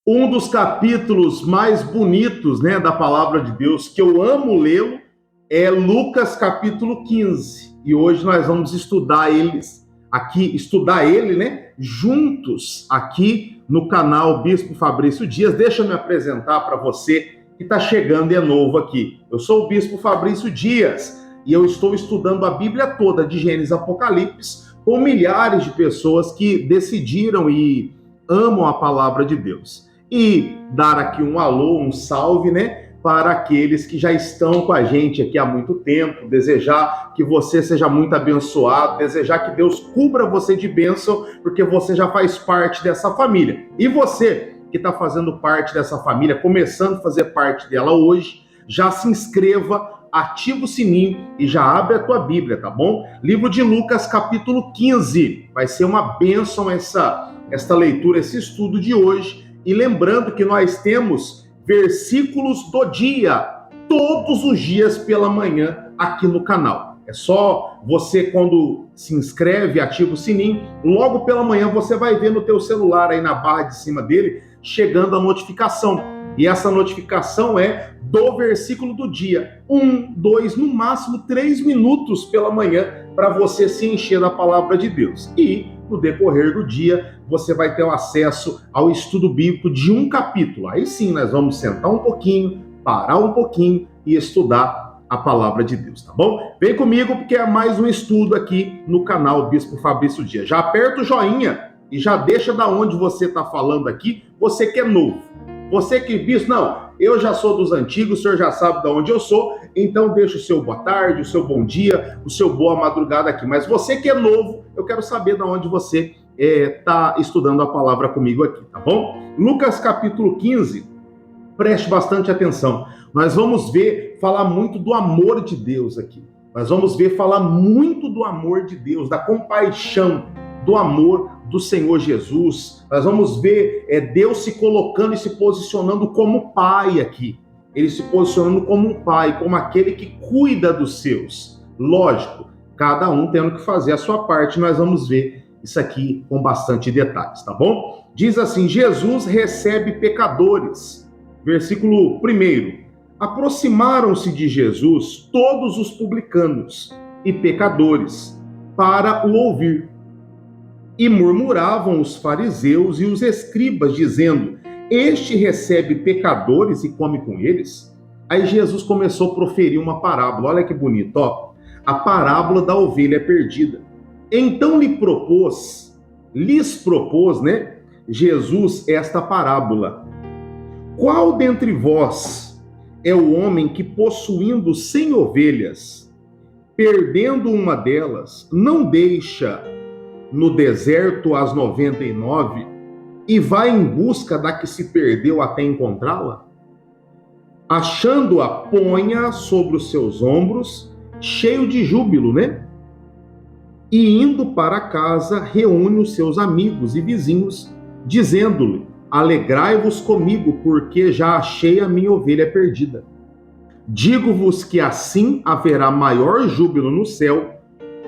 Um dos capítulos mais bonitos, né, da palavra de Deus, que eu amo lê-lo, é Lucas capítulo 15. E hoje nós vamos estudar ele, né, juntos aqui no canal Bispo Fabrício Dias. Deixa eu me apresentar para você que está chegando e é novo aqui. Eu sou o Bispo Fabrício Dias e eu estou estudando a Bíblia toda, de Gênesis a Apocalipse, com milhares de pessoas que decidiram e amam a palavra de Deus. E dar aqui um alô, um salve, né, para aqueles que já estão com a gente aqui há muito tempo, desejar que você seja muito abençoado, desejar que Deus cubra você de bênção, porque você já faz parte dessa família. E você que está fazendo parte dessa família, começando a fazer parte dela hoje, já se inscreva, ativa o sininho e já abre a tua Bíblia, tá bom? Livro de Lucas, capítulo 15. Vai ser uma bênção esta leitura, esse estudo de hoje. E lembrando que nós temos versículos do dia, todos os dias pela manhã aqui no canal. É só você, quando se inscreve, ativa o sininho, logo pela manhã você vai ver no teu celular, aí na barra de cima dele, chegando a notificação. E essa notificação é do versículo do dia. 1, 2, no máximo 3 minutos pela manhã para você se encher da palavra de Deus. E no decorrer do dia, você vai ter o acesso ao estudo bíblico de um capítulo. Aí sim, nós vamos sentar um pouquinho, parar um pouquinho e estudar a palavra de Deus, tá bom? Vem comigo porque é mais um estudo aqui no canal Bispo Fabrício Dias. Já aperta o joinha e já deixa da onde você está falando aqui, você que é novo. Você que diz, não, eu já sou dos antigos, o senhor já sabe de onde eu sou, então deixa o seu boa tarde, o seu bom dia, o seu boa madrugada aqui. Mas você que é novo, eu quero saber de onde você está estudando a palavra comigo aqui, tá bom? Lucas capítulo 15, preste bastante atenção. Nós vamos falar muito do amor de Deus aqui. Nós vamos falar muito do amor de Deus, da compaixão, do amor do Senhor Jesus. Nós vamos ver Deus se colocando e se posicionando como pai aqui. Ele se posicionando como um pai, como aquele que cuida dos seus. Lógico, cada um tendo que fazer a sua parte. Nós vamos ver isso aqui com bastante detalhes, tá bom? Diz assim, Jesus recebe pecadores. Versículo 1. Aproximaram-se de Jesus todos os publicanos e pecadores para o ouvir. E murmuravam os fariseus e os escribas, dizendo, este recebe pecadores e come com eles? Aí Jesus começou a proferir uma parábola, olha que bonito, ó, a parábola da ovelha perdida. Então lhes propôs, né, Jesus esta parábola. Qual dentre vós é o homem que, possuindo 100 ovelhas, perdendo uma delas, não deixa no deserto as 99 e vai em busca da que se perdeu até encontrá-la? Achando-a, põe-a sobre os seus ombros, cheio de júbilo, né? E indo para casa, reúne os seus amigos e vizinhos, dizendo-lhe, alegrai-vos comigo, porque já achei a minha ovelha perdida. Digo-vos que assim haverá maior júbilo no céu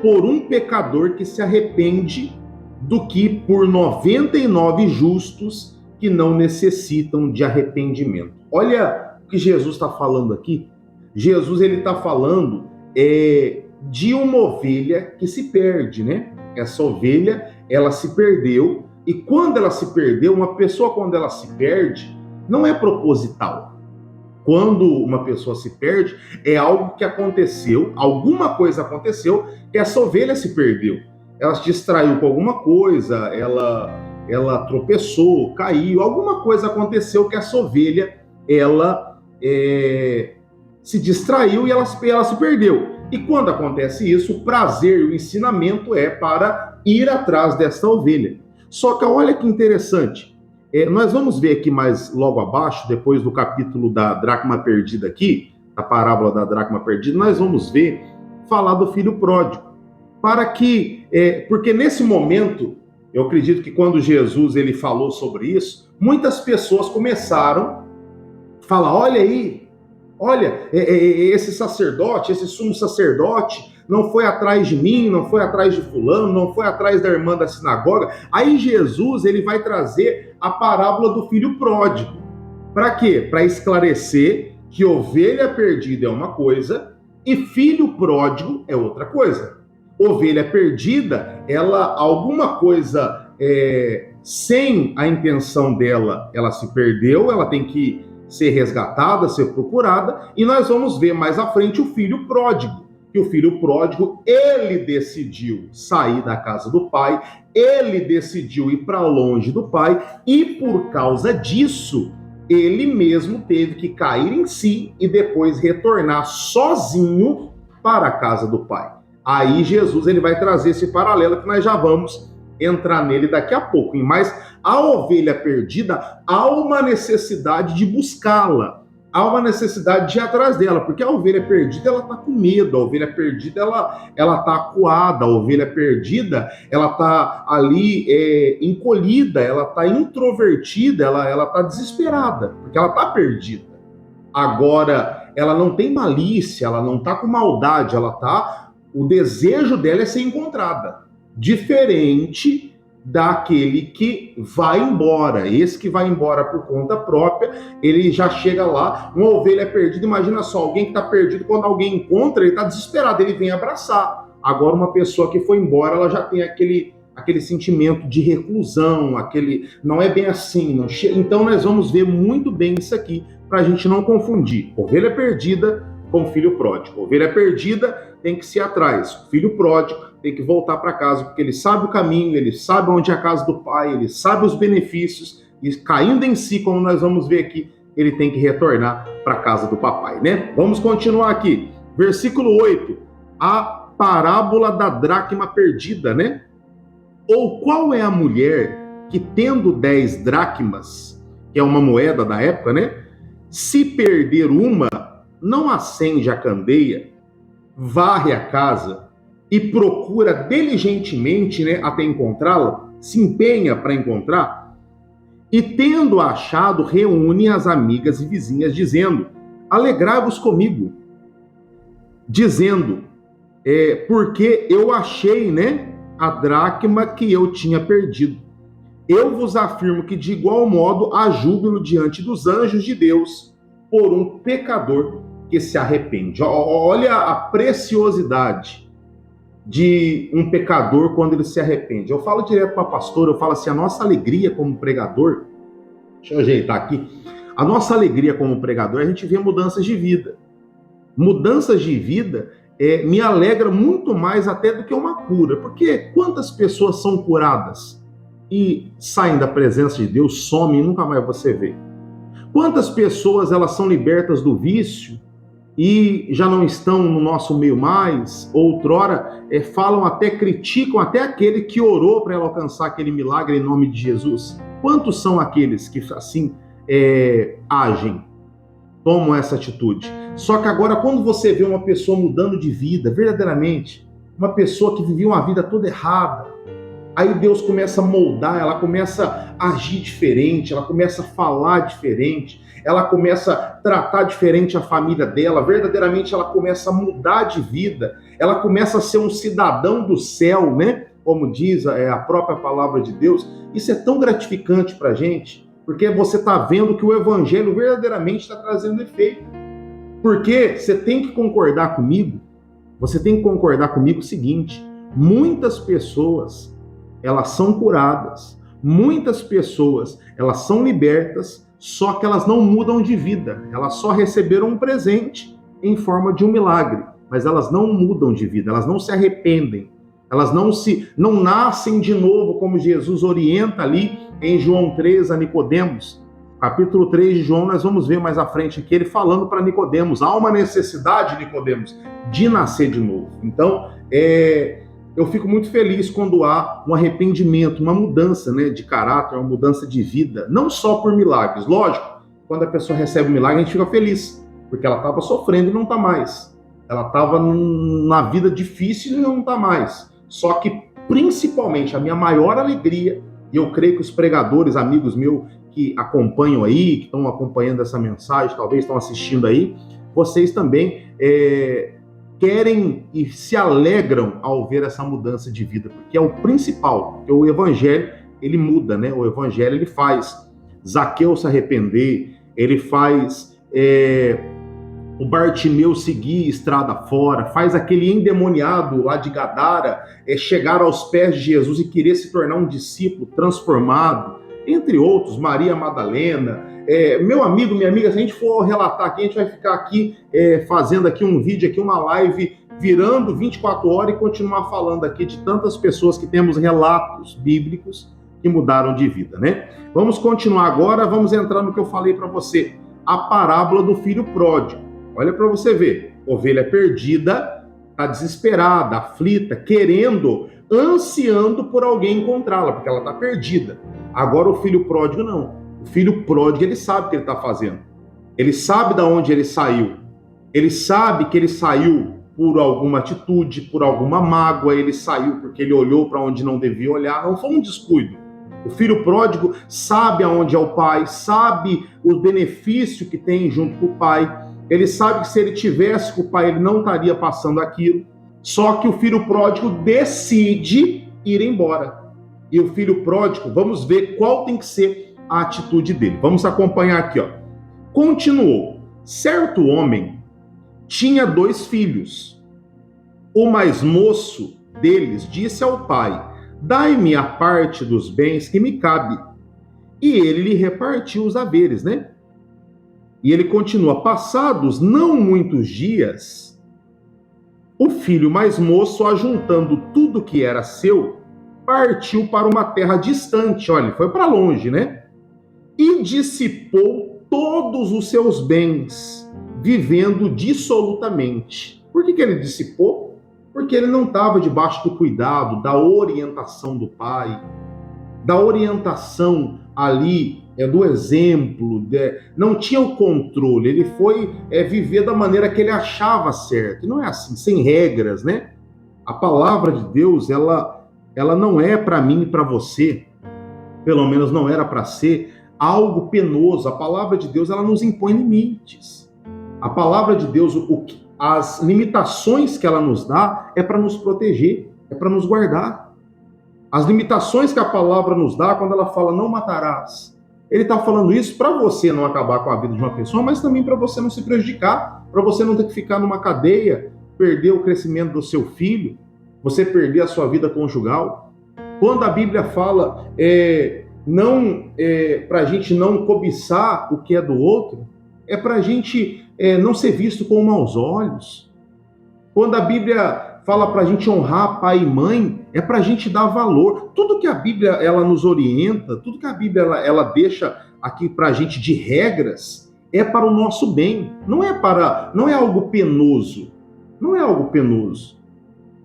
por um pecador que se arrepende do que por 99 justos que não necessitam de arrependimento. Olha o que Jesus está falando aqui. Jesus ele está falando de uma ovelha que se perde, né? Essa ovelha, ela se perdeu, e quando ela se perdeu, uma pessoa quando ela se perde, não é proposital. Quando uma pessoa se perde, é algo que aconteceu, alguma coisa aconteceu, que essa ovelha se perdeu. Ela se distraiu com alguma coisa, ela tropeçou, caiu, alguma coisa aconteceu que essa ovelha, ela se distraiu e ela se perdeu. E quando acontece isso, o prazer e o ensinamento é para ir atrás dessa ovelha. Só que olha que interessante, nós vamos ver aqui mais logo abaixo, depois do capítulo da dracma perdida aqui, a parábola da dracma perdida, nós vamos falar do filho pródigo. Porque nesse momento, eu acredito que quando Jesus ele falou sobre isso, muitas pessoas começaram a falar, olha aí, olha, esse sacerdote, esse sumo sacerdote, não foi atrás de mim, não foi atrás de fulano, não foi atrás da irmã da sinagoga. Aí Jesus, ele vai trazer a parábola do filho pródigo. Para quê? Para esclarecer que ovelha perdida é uma coisa e filho pródigo é outra coisa. Ovelha perdida, ela, alguma coisa sem a intenção dela, ela se perdeu, ela tem que ser resgatada, ser procurada, e nós vamos ver mais à frente o filho pródigo. Que o filho pródigo, ele decidiu sair da casa do pai, ele decidiu ir para longe do pai, e por causa disso, ele mesmo teve que cair em si e depois retornar sozinho para a casa do pai. Aí Jesus, ele vai trazer esse paralelo que nós já vamos entrar nele daqui a pouco. Mas a ovelha perdida, há uma necessidade de buscá-la, há uma necessidade de ir atrás dela, porque a ovelha perdida, ela está com medo, a ovelha perdida, ela está acuada, a ovelha perdida, ela está ali encolhida, ela está introvertida, ela está desesperada, porque ela está perdida. Agora, ela não tem malícia, ela não está com maldade, o desejo dela é ser encontrada, diferente daquele que vai embora. Esse que vai embora por conta própria, ele já chega lá, uma ovelha perdida, imagina só, alguém que está perdido, quando alguém encontra, ele está desesperado, ele vem abraçar. Agora, uma pessoa que foi embora, ela já tem aquele sentimento de reclusão, não é bem assim. Não Então, nós vamos ver muito bem isso aqui, para a gente não confundir ovelha perdida com filho pródigo. Ovelha perdida tem que ser atrás, o filho pródigo tem que voltar para casa, porque ele sabe o caminho, ele sabe onde é a casa do pai, ele sabe os benefícios, e caindo em si, como nós vamos ver aqui, ele tem que retornar para a casa do papai, né? Vamos continuar aqui. Versículo 8, a parábola da dracma perdida, né? Ou qual é a mulher que, tendo 10 dracmas, que é uma moeda da época, né? Se perder uma, não acende a candeia, varre a casa e procura diligentemente, né, até encontrá-la, se empenha para encontrar, e tendo achado, reúne as amigas e vizinhas, dizendo: alegrai-vos comigo, dizendo, porque eu achei, né, a dracma que eu tinha perdido. Eu vos afirmo que de igual modo há júbilo diante dos anjos de Deus por um pecador que se arrepende. Olha a preciosidade de um pecador quando ele se arrepende. Eu falo direto para a pastora, eu falo assim, a nossa alegria como pregador, deixa eu ajeitar aqui, a nossa alegria como pregador, a gente vê mudanças de vida. Mudanças de vida me alegra muito mais até do que uma cura, porque quantas pessoas são curadas e saem da presença de Deus, somem e nunca mais você vê? Quantas pessoas elas são libertas do vício e já não estão no nosso meio mais, outrora falam até, criticam até aquele que orou para ela alcançar aquele milagre em nome de Jesus? Quantos são aqueles que assim agem, tomam essa atitude? Só que agora, quando você vê uma pessoa mudando de vida, verdadeiramente, uma pessoa que vivia uma vida toda errada, aí Deus começa a moldar, ela começa a agir diferente, ela começa a falar diferente, ela começa a tratar diferente a família dela, verdadeiramente ela começa a mudar de vida, ela começa a ser um cidadão do céu, né? Como diz a própria palavra de Deus. Isso é tão gratificante para a gente, porque você está vendo que o evangelho verdadeiramente está trazendo efeito. Porque você tem que concordar comigo, o seguinte: muitas pessoas, elas são curadas, muitas pessoas, elas são libertas, só que elas não mudam de vida, elas só receberam um presente em forma de um milagre, mas elas não mudam de vida, elas não se arrependem, elas não nascem de novo, como Jesus orienta ali em João 3 a Nicodemos. Capítulo 3 de João, nós vamos ver mais à frente aqui, ele falando para Nicodemos, há uma necessidade, Nicodemos, de nascer de novo. Então, eu fico muito feliz quando há um arrependimento, uma mudança, né, de caráter, uma mudança de vida, não só por milagres. Lógico, quando a pessoa recebe um milagre, a gente fica feliz, porque ela estava sofrendo e não está mais. Ela estava na vida difícil e não está mais. Só que, principalmente, a minha maior alegria, e eu creio que os pregadores, amigos meus, que acompanham aí, que estão acompanhando essa mensagem, talvez estão assistindo aí, vocês também querem e se alegram ao ver essa mudança de vida, porque é o principal, porque o evangelho, ele muda, né? O evangelho, ele faz Zaqueu se arrepender, ele faz o Bartimeu seguir estrada fora, faz aquele endemoniado lá de Gadara chegar aos pés de Jesus e querer se tornar um discípulo transformado, entre outros, Maria Madalena. Meu amigo, minha amiga, se a gente for relatar aqui, a gente vai ficar aqui fazendo aqui um vídeo, aqui uma live, virando 24 horas e continuar falando aqui de tantas pessoas que temos relatos bíblicos que mudaram de vida, né? Vamos continuar agora, vamos entrar no que eu falei para você, a parábola do filho pródigo. Olha para você ver, ovelha perdida, está desesperada, aflita, querendo, ansiando por alguém encontrá-la, porque ela está perdida. Agora o filho pródigo não. O filho pródigo, ele sabe o que ele está fazendo. Ele sabe de onde ele saiu. Ele sabe que ele saiu por alguma atitude, por alguma mágoa. Ele saiu porque ele olhou para onde não devia olhar. Não foi um descuido. O filho pródigo sabe aonde é o pai, sabe o benefício que tem junto com o pai. Ele sabe que se ele tivesse com o pai, ele não estaria passando aquilo. Só que o filho pródigo decide ir embora. E o filho pródigo, vamos ver qual tem que ser a atitude dele. Vamos acompanhar aqui, ó. Continuou. Certo homem tinha 2 filhos. O mais moço deles disse ao pai: dai-me a parte dos bens que me cabe. E ele lhe repartiu os haveres, né? E ele continua: passados não muitos dias, o filho mais moço, ajuntando tudo que era seu, partiu para uma terra distante, olha, foi para longe, né? E dissipou todos os seus bens, vivendo dissolutamente. Por que ele dissipou? Porque ele não estava debaixo do cuidado, da orientação do pai, da orientação ali, do exemplo, não tinha o controle, ele foi viver da maneira que ele achava certo. E não é assim, sem regras, né? A palavra de Deus, ela não é para mim e para você, pelo menos não era para ser, algo penoso. A palavra de Deus, ela nos impõe limites. A palavra de Deus, as limitações que ela nos dá é para nos proteger, é para nos guardar. As limitações que a palavra nos dá, quando ela fala não matarás, ele está falando isso para você não acabar com a vida de uma pessoa, mas também para você não se prejudicar, para você não ter que ficar numa cadeia, perder o crescimento do seu filho, você perder a sua vida conjugal. Quando a Bíblia fala para a gente não cobiçar o que é do outro, é para a gente não ser visto com maus olhos. Quando a Bíblia fala para a gente honrar pai e mãe, é para a gente dar valor. Tudo que a Bíblia ela nos orienta, tudo que a Bíblia ela deixa aqui para a gente de regras, é para o nosso bem. Não é algo penoso. Não é algo penoso.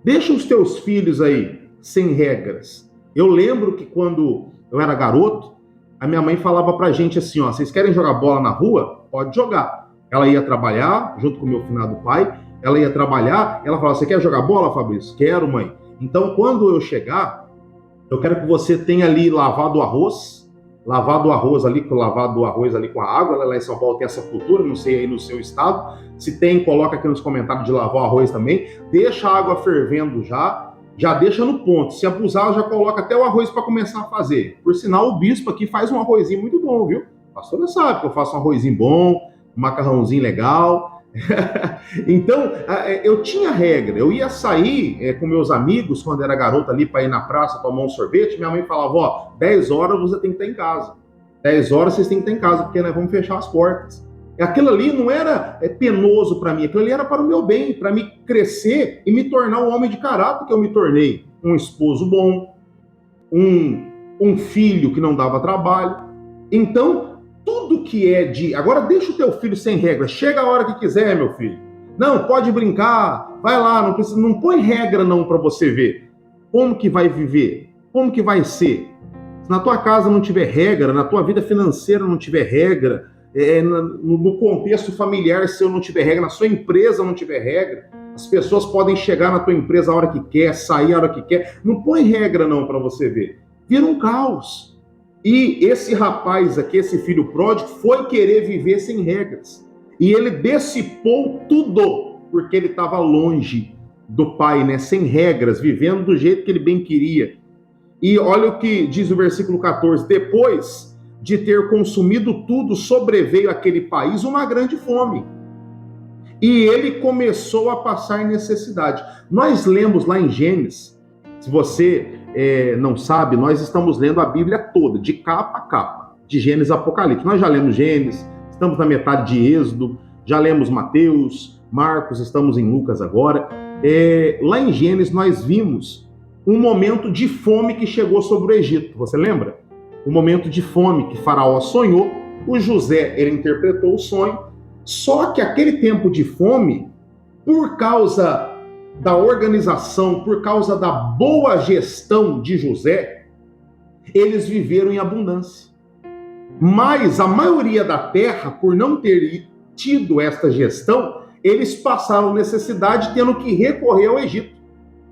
Deixa os teus filhos aí sem regras. Eu lembro que quando eu era garoto, a minha mãe falava pra gente assim, ó, vocês querem jogar bola na rua? Pode jogar. Ela ia trabalhar, junto com o meu finado pai, ela ia trabalhar, ela falava, você quer jogar bola, Fabrício? Quero, mãe. Então, quando eu chegar, eu quero que você tenha ali lavado o arroz ali com a água, lá em São Paulo tem essa cultura, não sei aí no seu estado, se tem, coloca aqui nos comentários de lavar o arroz também, deixa a água fervendo já deixa no ponto, se abusar já coloca até o arroz para começar a fazer. Por sinal, o bispo aqui faz um arrozinho muito bom, viu? A pastora sabe que eu faço um arrozinho bom, um macarrãozinho legal. Então, eu tinha regra, eu ia sair com meus amigos quando era garoto ali para ir na praça tomar um sorvete, minha mãe falava, ó, 10 horas você tem que estar em casa, 10 horas vocês têm que estar em casa, porque nós vamos fechar as portas. Aquilo ali não era penoso para mim, aquilo ali era para o meu bem, para me crescer e me tornar o homem de caráter que eu me tornei, um esposo bom, um filho que não dava trabalho. Então, tudo que é agora deixa o teu filho sem regra, chega a hora que quiser, meu filho. Não, pode brincar, vai lá, não põe regra não para você ver. Como que vai viver? Como que vai ser? Se na tua casa não tiver regra, na tua vida financeira não tiver regra, no contexto familiar se eu não tiver regra, na sua empresa não tiver regra, as pessoas podem chegar na tua empresa a hora que quer, sair a hora que quer. Não põe regra não para você ver. Vira um caos. E esse rapaz aqui, esse filho pródigo, foi querer viver sem regras. E ele dissipou tudo porque ele estava longe do pai, né? Sem regras, vivendo do jeito que ele bem queria. E olha o que diz o versículo 14: depois de ter consumido tudo, sobreveio àquele país uma grande fome. E ele começou a passar necessidade. Nós lemos lá em Gênesis, se você não sabe, nós estamos lendo a Bíblia toda, de capa a capa, de Gênesis a Apocalipse. Nós já lemos Gênesis, estamos na metade de Êxodo, já lemos Mateus, Marcos, estamos em Lucas agora. Lá em Gênesis nós vimos um momento de fome que chegou sobre o Egito, você lembra? Um momento de fome que Faraó sonhou, o José, ele interpretou o sonho, só que aquele tempo de fome, por causa da organização, por causa da boa gestão de José, eles viveram em abundância. Mas a maioria da terra, por não ter tido esta gestão, eles passaram necessidade tendo que recorrer ao Egito.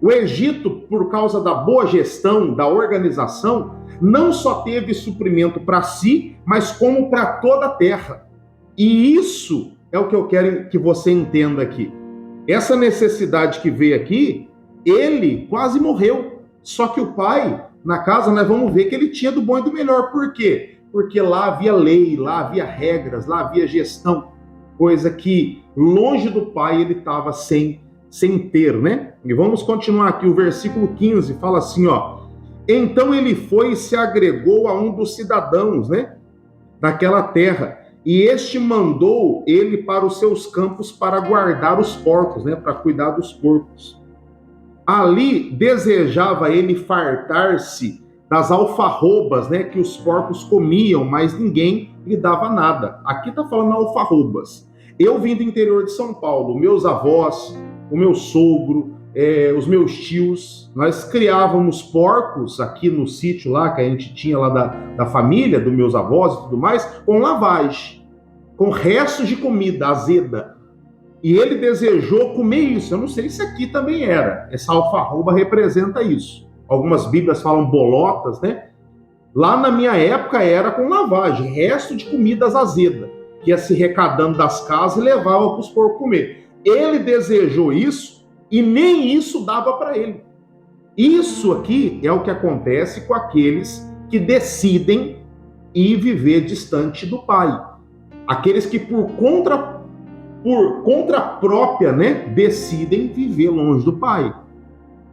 O Egito, por causa da boa gestão, da organização, não só teve suprimento para si, mas como para toda a terra. E isso é o que eu quero que você entenda aqui. Essa necessidade que veio aqui, ele quase morreu. Só que o pai, na casa, nós vamos ver que ele tinha do bom e do melhor. Por quê? Porque lá havia lei, lá havia regras, lá havia gestão. Coisa que longe do pai ele estava sem ter, né? E vamos continuar aqui, o versículo 15 fala assim, ó: então ele foi e se agregou a um dos cidadãos, né, daquela terra, e este mandou ele para os seus campos para guardar os porcos, né, para cuidar dos porcos. Ali desejava ele fartar-se das alfarrobas, né, que os porcos comiam, mas ninguém lhe dava nada. Aqui está falando alfarrobas. Eu vim do interior de São Paulo, meus avós, o meu sogro, os meus tios, nós criávamos porcos aqui no sítio lá, que a gente tinha lá da família, dos meus avós e tudo mais, com lavagem, com restos de comida azeda. E ele desejou comer isso. Eu não sei se aqui também era. Essa alfarroba representa isso. Algumas bíblias falam bolotas, né? Lá na minha época era com lavagem, resto de comidas azedas, que ia se recadando das casas e levava para os porcos comer. Ele desejou isso e nem isso dava para ele. Isso aqui é o que acontece com aqueles que decidem ir viver distante do Pai. Aqueles que por conta própria, né, decidem viver longe do Pai.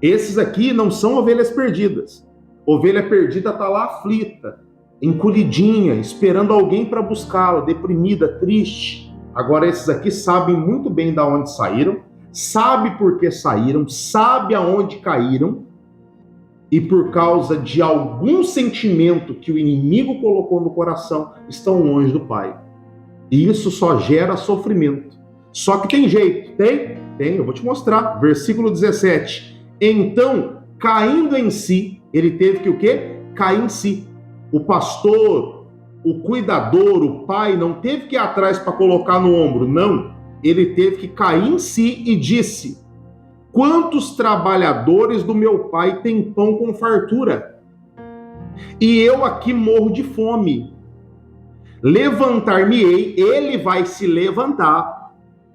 Esses aqui não são ovelhas perdidas. Ovelha perdida está lá aflita, encolhidinha, esperando alguém para buscá-la, deprimida, triste. Agora esses aqui sabem muito bem de onde saíram, sabe por que saíram, sabe aonde caíram, e por causa de algum sentimento que o inimigo colocou no coração, estão longe do Pai. E isso só gera sofrimento. Só que tem jeito, tem, eu vou te mostrar. Versículo 17. Então, caindo em si, ele teve que o quê? Cair em si. O pastor, o cuidador, o pai, não teve que ir atrás para colocar no ombro, não. Ele teve que cair em si e disse: quantos trabalhadores do meu pai têm pão com fartura? E eu aqui morro de fome. Levantar-me-ei, ele vai se levantar,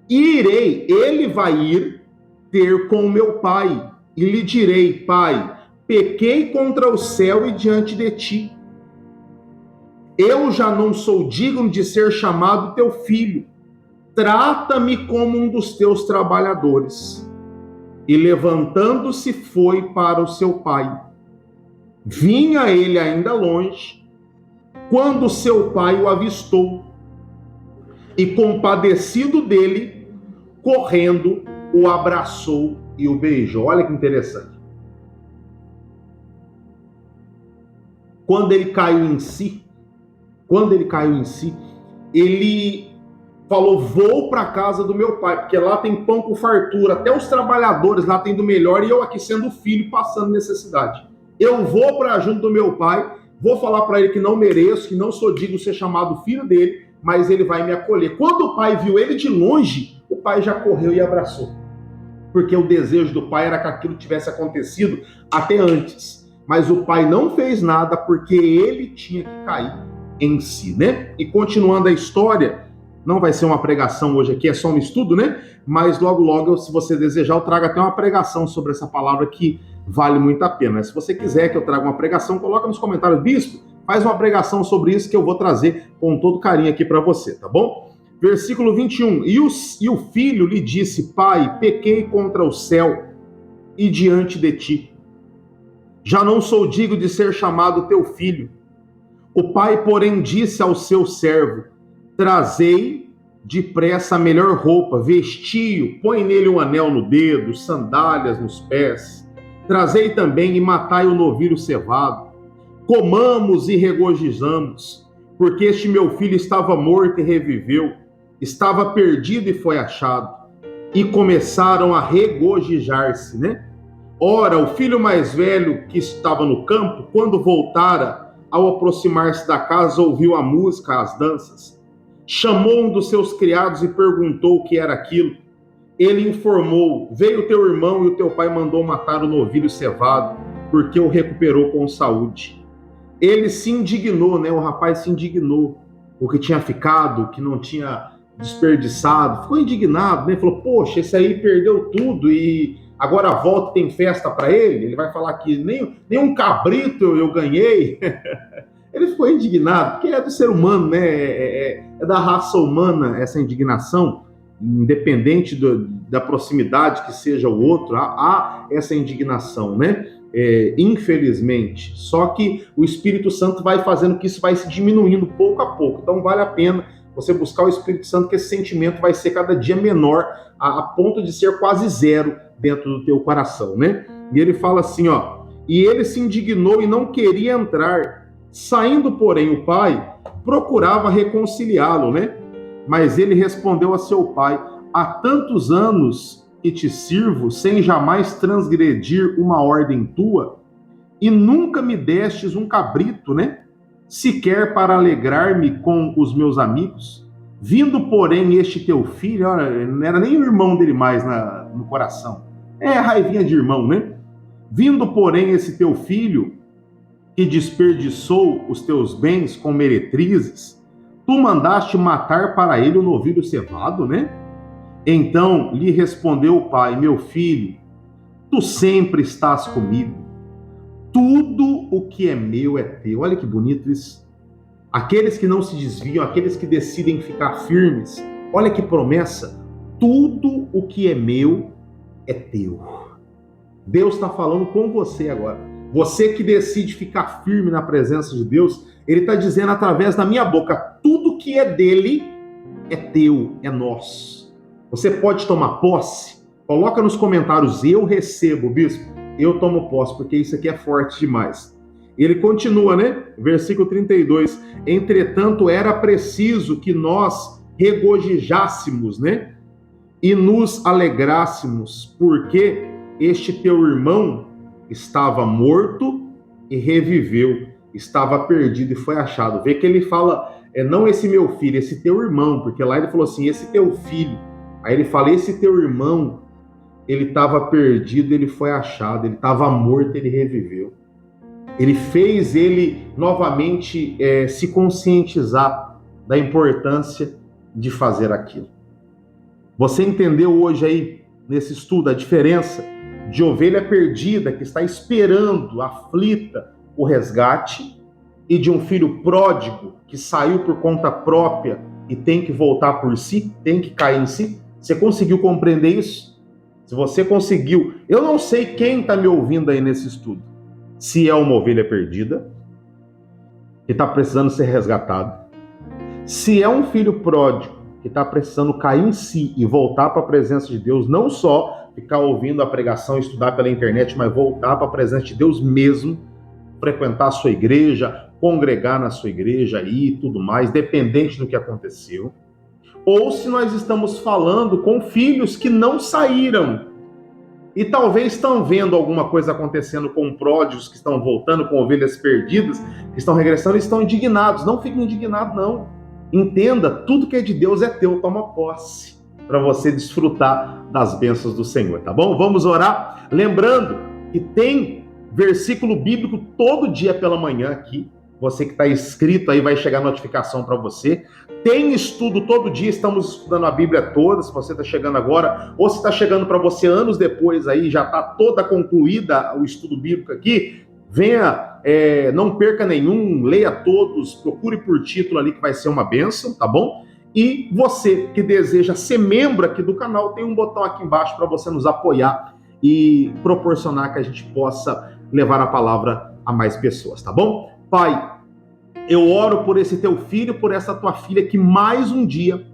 irei, ele vai ir ter com meu pai, e lhe direi: pai, pequei contra o céu e diante de ti. Eu já não sou digno de ser chamado teu filho. Trata-me como um dos teus trabalhadores. E levantando-se foi para o seu pai. Vinha ele ainda longe, quando seu pai o avistou, e compadecido dele, correndo, o abraçou e o beijou. Olha que interessante. Quando ele caiu em si, ele falou: vou para a casa do meu pai, porque lá tem pão com fartura, até os trabalhadores lá tem do melhor, e eu aqui sendo filho passando necessidade. Eu vou para junto do meu pai, vou falar para ele que não mereço, que não sou digno de ser chamado filho dele, mas ele vai me acolher. Quando o pai viu ele de longe, o pai já correu e abraçou. Porque o desejo do pai era que aquilo tivesse acontecido até antes. Mas o pai não fez nada porque ele tinha que cair em si, né? E continuando a história, Não vai ser uma pregação hoje aqui, é só um estudo, né? Mas logo, logo, se você desejar, eu trago até uma pregação sobre essa palavra que vale muito a pena. Se você quiser que eu traga uma pregação, coloca nos comentários, bispo, faz uma pregação sobre isso que eu vou trazer com todo carinho aqui para você, tá bom? Versículo 21. E o filho lhe disse: Pai, pequei contra o céu e diante de ti. Já não sou digno de ser chamado teu filho. O pai, porém, disse ao seu servo: Trazei depressa a melhor roupa, vestiu, põe nele um anel no dedo, sandálias nos pés. Trazei também e matai o novilho cevado. Comamos e regozijamos, porque este meu filho estava morto e reviveu, estava perdido e foi achado. E começaram a regozijar-se, né? Ora, o filho mais velho que estava no campo, quando voltara, ao aproximar-se da casa, ouviu a música, as danças. Chamou um dos seus criados e perguntou o que era aquilo. Ele informou: veio teu irmão e o teu pai mandou matar o novilho cevado, porque o recuperou com saúde. Ele se indignou, né? O rapaz se indignou, porque tinha ficado, que não tinha desperdiçado. Ficou indignado, né? Falou: poxa, esse aí perdeu tudo e agora volta e tem festa para ele? Ele vai falar que nem um cabrito eu ganhei. Ele ficou indignado, porque é do ser humano, né? É da raça humana essa indignação, independente da proximidade que seja o outro, há essa indignação, né? Infelizmente. Só que o Espírito Santo vai fazendo que isso vai se diminuindo pouco a pouco. Então vale a pena você buscar o Espírito Santo, que esse sentimento vai ser cada dia menor, a ponto de ser quase zero dentro do teu coração, né? E ele fala assim, ó: e ele se indignou e não queria entrar. Saindo, porém, o pai procurava reconciliá-lo, né? Mas ele respondeu a seu pai: há tantos anos que te sirvo, sem jamais transgredir uma ordem tua, e nunca me destes um cabrito, né? Sequer para alegrar-me com os meus amigos. Vindo, porém, este teu filho, olha, não era nem o irmão dele mais no coração. É a raivinha de irmão, né? Vindo, porém, esse teu filho, que desperdiçou os teus bens com meretrizes, tu mandaste matar para ele o novilho cevado, né? Então lhe respondeu o pai: meu filho, tu sempre estás comigo, tudo o que é meu é teu. Olha que bonito isso. Aqueles que não se desviam, aqueles que decidem ficar firmes, olha que promessa: tudo o que é meu é teu. Deus está falando com você agora. Você que decide ficar firme na presença de Deus, Ele está dizendo através da minha boca: tudo que é dele é teu, é nosso. Você pode tomar posse? Coloca nos comentários: eu recebo, bispo, eu tomo posse, porque isso aqui é forte demais. Ele continua, né? Versículo 32. Entretanto, era preciso que nós regozijássemos, né? E nos alegrássemos, porque este teu irmão estava morto e reviveu, estava perdido e foi achado. Vê que ele fala, não esse meu filho, esse teu irmão, porque lá ele falou assim, esse teu filho. Aí ele fala, esse teu irmão, ele estava perdido, ele foi achado, ele estava morto, ele reviveu. Ele fez ele novamente se conscientizar da importância de fazer aquilo. Você entendeu hoje aí, nesse estudo, a diferença de ovelha perdida que está esperando, aflita, o resgate, e de um filho pródigo que saiu por conta própria e tem que voltar por si, tem que cair em si? Você conseguiu compreender isso? Se você conseguiu, eu não sei quem está me ouvindo aí nesse estudo, se é uma ovelha perdida que está precisando ser resgatado, se é um filho pródigo que está precisando cair em si e voltar para a presença de Deus, não só ficar ouvindo a pregação, estudar pela internet, mas voltar para a presença de Deus mesmo, frequentar a sua igreja, congregar na sua igreja e tudo mais, dependente do que aconteceu. Ou se nós estamos falando com filhos que não saíram e talvez estão vendo alguma coisa acontecendo com pródigos que estão voltando, com ovelhas perdidas, que estão regressando e estão indignados. Não fiquem indignados, não. Entenda, tudo que é de Deus é teu, toma posse, para você desfrutar das bênçãos do Senhor, tá bom? Vamos orar, lembrando que tem versículo bíblico todo dia pela manhã aqui, Você que está inscrito aí, vai chegar notificação para você. Tem estudo todo dia, estamos estudando a Bíblia toda, se você está chegando agora, ou se está chegando para você anos depois aí, já está toda concluída o estudo bíblico aqui, venha, não perca nenhum, leia todos, procure por título ali que vai ser uma bênção, tá bom? E você que deseja ser membro aqui do canal, tem um botão aqui embaixo para você nos apoiar e proporcionar que a gente possa levar a palavra a mais pessoas, tá bom? Pai, eu oro por esse teu filho, por essa tua filha que mais um dia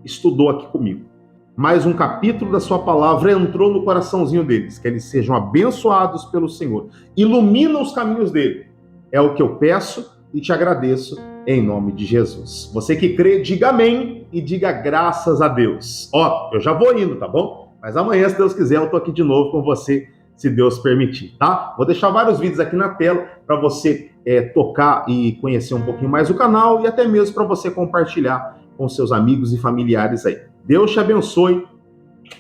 estudou aqui comigo. Mais um capítulo da sua palavra entrou no coraçãozinho deles. Que eles sejam abençoados pelo Senhor. Ilumina os caminhos dele. É o que eu peço e te agradeço em nome de Jesus. Você que crê, diga amém e diga graças a Deus. Ó, eu já vou indo, tá bom? Mas amanhã, se Deus quiser, eu tô aqui de novo com você, se Deus permitir, tá? Vou deixar vários vídeos aqui na tela para você tocar e conhecer um pouquinho mais o canal e até mesmo para você compartilhar com seus amigos e familiares aí. Deus te abençoe.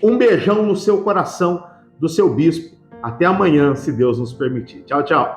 Um beijão no seu coração do seu bispo. Até amanhã, se Deus nos permitir. Tchau, tchau.